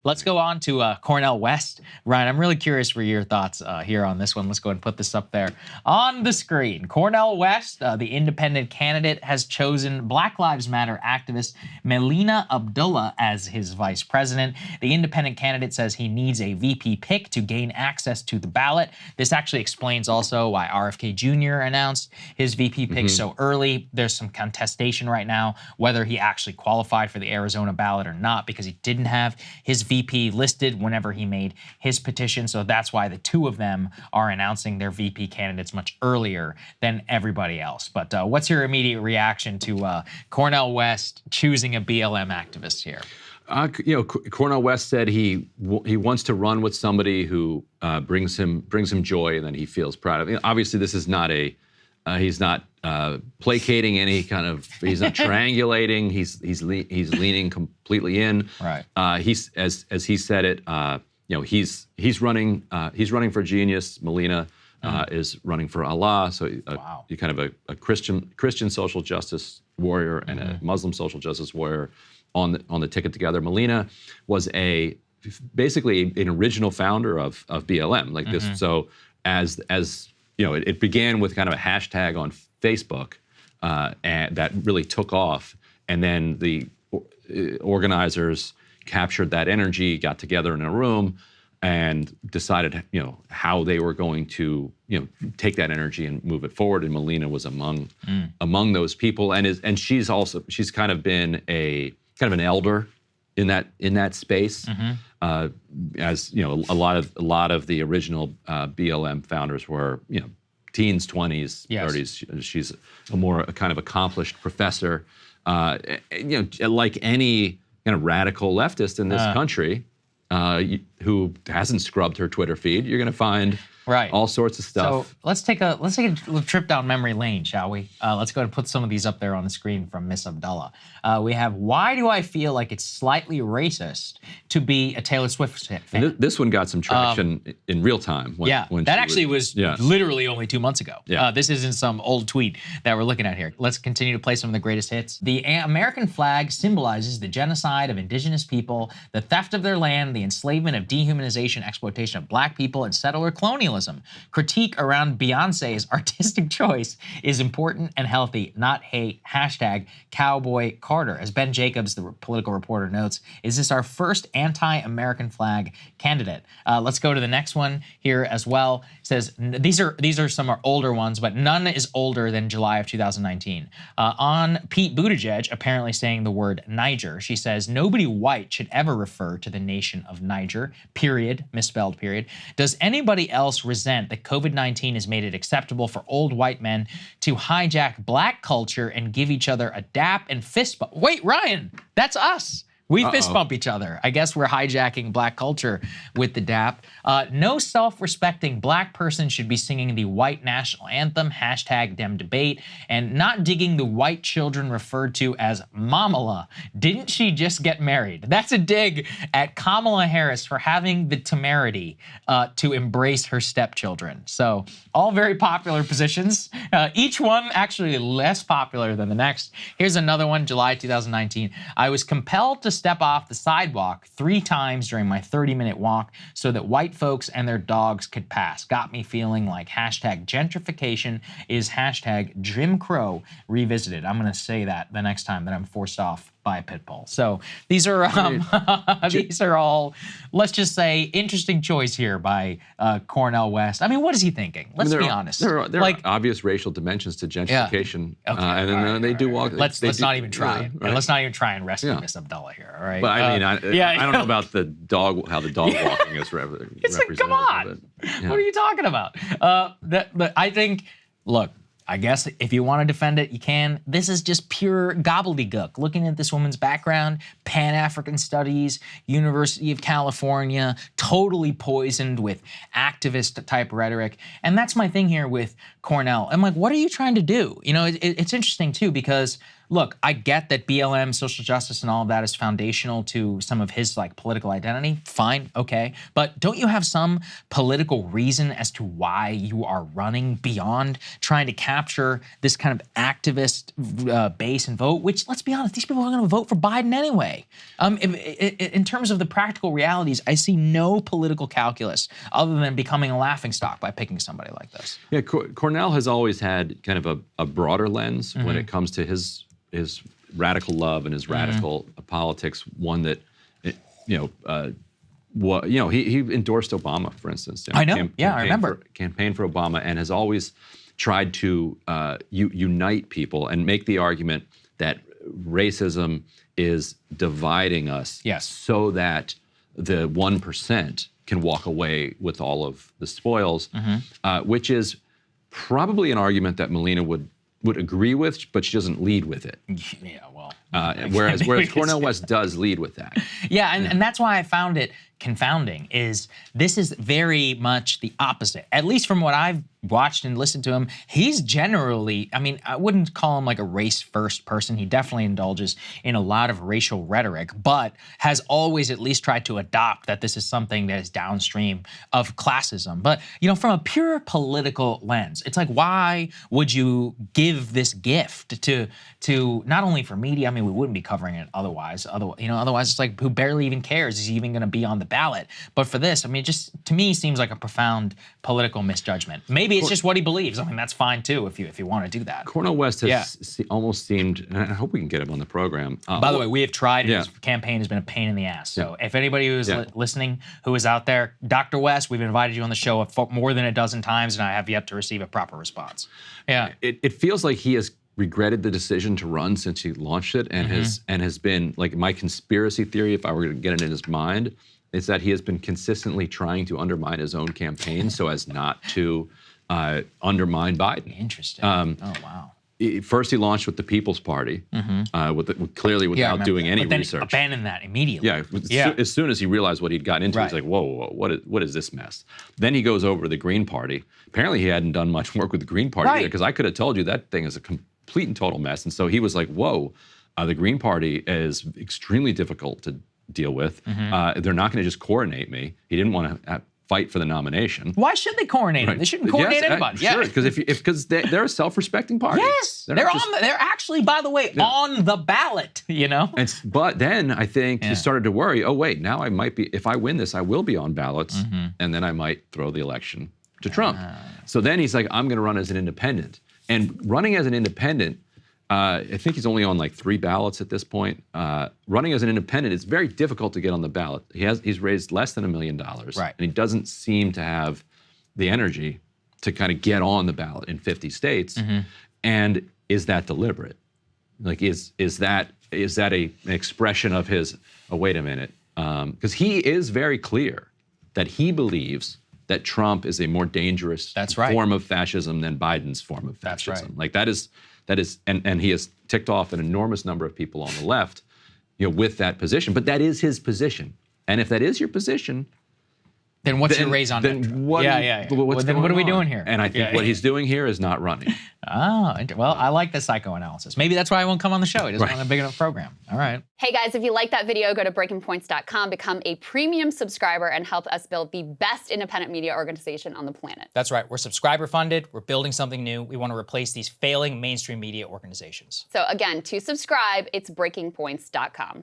Let's go on to Cornel West. Ryan, I'm really curious for your thoughts here on this one. Let's go ahead and put this up there on the screen. Cornel West, the independent candidate, has chosen Black Lives Matter activist Melina Abdullah as his vice president. The independent candidate says he needs a VP pick to gain access to the ballot. This actually explains also why RFK Jr. announced his VP pick so early. There's some contestation right now whether he actually qualified for the Arizona ballot or not, because he didn't have his VP listed whenever he made his petition. So that's why the two of them are announcing their VP candidates much earlier than everybody else. But what's your immediate reaction to Cornel West choosing a BLM activist here? Cornel West said he wants to run with somebody who brings him joy and then he feels proud of. Obviously, this is not he's not placating any kind of. He's not triangulating. He's leaning completely in. Right. He's as he said it. He's running. He's running for genius. Melina is running for Allah. So you kind of a Christian social justice warrior and a Muslim social justice warrior on the ticket together. Melina was basically an original founder of BLM like this. So as it began with kind of a hashtag on Facebook and that really took off. And then the organizers captured that energy, got together in a room, and decided, how they were going to, take that energy and move it forward. And Melina was among those people, and she's kind of been an elder in that space. As a lot of the original BLM founders were, teens, 20s, 30s. She's a more kind of accomplished professor. Like any kind of radical leftist in this country who hasn't scrubbed her Twitter feed, you're going to find all sorts of stuff. So let's take a little trip down memory lane, shall we? Let's go ahead and put some of these up there on the screen from Miss Abdullah. We have, why do I feel like it's slightly racist to be a Taylor Swift fan? And this one got some traction in real time. When that actually was literally only 2 months ago. This isn't some old tweet that we're looking at here. Let's continue to play some of the greatest hits. The American flag symbolizes the genocide of indigenous people, the theft of their land, the enslavement of dehumanization, exploitation of black people, and settler colonialism. Critique around Beyonce's artistic choice is important and healthy, not hate. Hashtag Cowboy Carter. As Ben Jacobs, the political reporter, notes, is this our first anti-American flag candidate? Let's go to the next one here as well. It says, these are some older ones, but none is older than July of 2019. On Pete Buttigieg apparently saying the word Niger, she says, nobody white should ever refer to the nation of Niger, period, misspelled period. Does anybody else resent that COVID-19 has made it acceptable for old white men to hijack black culture and give each other a dap and fist bump? Wait, Ryan, that's us. We fist bump each other. I guess we're hijacking black culture with the dap. No self-respecting black person should be singing the white national anthem, hashtag Dem Debate, and not digging the white children referred to as Mamala. Didn't she just get married? That's a dig at Kamala Harris for having the temerity to embrace her stepchildren. So all very popular positions, each one actually less popular than the next. Here's another one, July 2019. I was compelled to step off the sidewalk 3 times during my 30-minute walk so that white folks and their dogs could pass. Got me feeling like hashtag gentrification is hashtag Jim Crow revisited. I'm going to say that the next time that I'm forced off by a pit bull. So these are these are all, let's just say, interesting choice here by Cornel West. I mean, what is he thinking? Let's be honest. There are obvious racial dimensions to gentrification, and then they do walk. Let's not even try. And let's not even try and rescue Miss Abdullah here. All right. But I mean, I don't know about the dog. How the dog walking is represented. It's like, come on. What are you talking about? But I think, look, I guess if you want to defend it, you can. This is just pure gobbledygook. Looking at this woman's background, Pan-African studies, University of California, totally poisoned with activist-type rhetoric. And that's my thing here with Cornel. I'm like, what are you trying to do? It's interesting, too, because look, I get that BLM, social justice, and all of that is foundational to some of his like political identity. Fine, okay. But don't you have some political reason as to why you are running beyond trying to capture this kind of activist base and vote, which, let's be honest, these people are going to vote for Biden anyway. In terms of the practical realities, I see no political calculus other than becoming a laughingstock by picking somebody like this. Yeah, Cornel has always had kind of a broader lens when it comes to his radical love and his radical politics. One that, he endorsed Obama, for instance. I know. I remember. Campaigned for Obama and has always tried to unite people and make the argument that racism is dividing us, so that the 1% can walk away with all of the spoils, which is probably an argument that Melina would agree with, but she doesn't lead with it. Yeah, well. Whereas Cornel West does lead with that. Yeah, and that's why I found it confounding, is this is very much the opposite. At least from what I've watched and listened to him, he's generally, I mean, I wouldn't call him like a race-first person. He definitely indulges in a lot of racial rhetoric, but has always at least tried to adopt that this is something that is downstream of classism. But, from a pure political lens, it's like, why would you give this gift to not only for media, I mean, we wouldn't be covering it otherwise. Otherwise it's like, who barely even cares? Is he even going to be on the ballot? But for this, I mean, it just, to me, seems like a profound political misjudgment. Maybe it's just what he believes. I mean, that's fine too if you want to do that. Cornel West has almost seemed, and I hope we can get him on the program. By the way, we have tried, and his campaign has been a pain in the ass. So if anybody who is listening, who is out there, Dr. West, we've invited you on the show more than a dozen times, and I have yet to receive a proper response. Yeah. It feels like he has regretted the decision to run since he launched it, and has been, like, my conspiracy theory, if I were to get it in his mind, is that he has been consistently trying to undermine his own campaign so as not to undermine Biden. Interesting. Oh, wow. First, he launched with the People's Party, clearly without doing any research. Abandoned that immediately. As soon as he realized what he'd gotten into, he's like, whoa, what is this mess? Then he goes over to the Green Party. Apparently, he hadn't done much work with the Green Party either, because I could have told you that thing is a complete and total mess. And so he was like, whoa, the Green Party is extremely difficult to deal with. They're not going to just coordinate me. He didn't want to fight for the nomination. Why should they coordinate him? They shouldn't coordinate anybody. Sure, because they're a self-respecting party. Yes, they're actually, by the way, on the ballot. But then I think he started to worry. Oh wait, now I might be. If I win this, I will be on ballots, and then I might throw the election to Trump. So then he's like, I'm going to run as an independent. And running as an independent, I think he's only on like 3 ballots at this point. Running as an independent, it's very difficult to get on the ballot. He's raised less than $1 million, and he doesn't seem to have the energy to kind of get on the ballot in 50 states. And is that deliberate? Like, is that an expression of his? Oh, wait a minute, because he is very clear that he believes that Trump is a more dangerous form of fascism than Biden's form of fascism. Like that is, and he has ticked off an enormous number of people on the left, with that position. But that is his position. And if that is your position, then what's your raison d'etre? What are we doing here? And I think what he's doing here is not running. Oh, well, I like the psychoanalysis. Maybe that's why I won't come on the show. He doesn't want a big enough program. All right. Hey guys, if you like that video, go to breakingpoints.com, become a premium subscriber, and help us build the best independent media organization on the planet. That's right. We're subscriber funded. We're building something new. We want to replace these failing mainstream media organizations. So again, to subscribe, it's breakingpoints.com.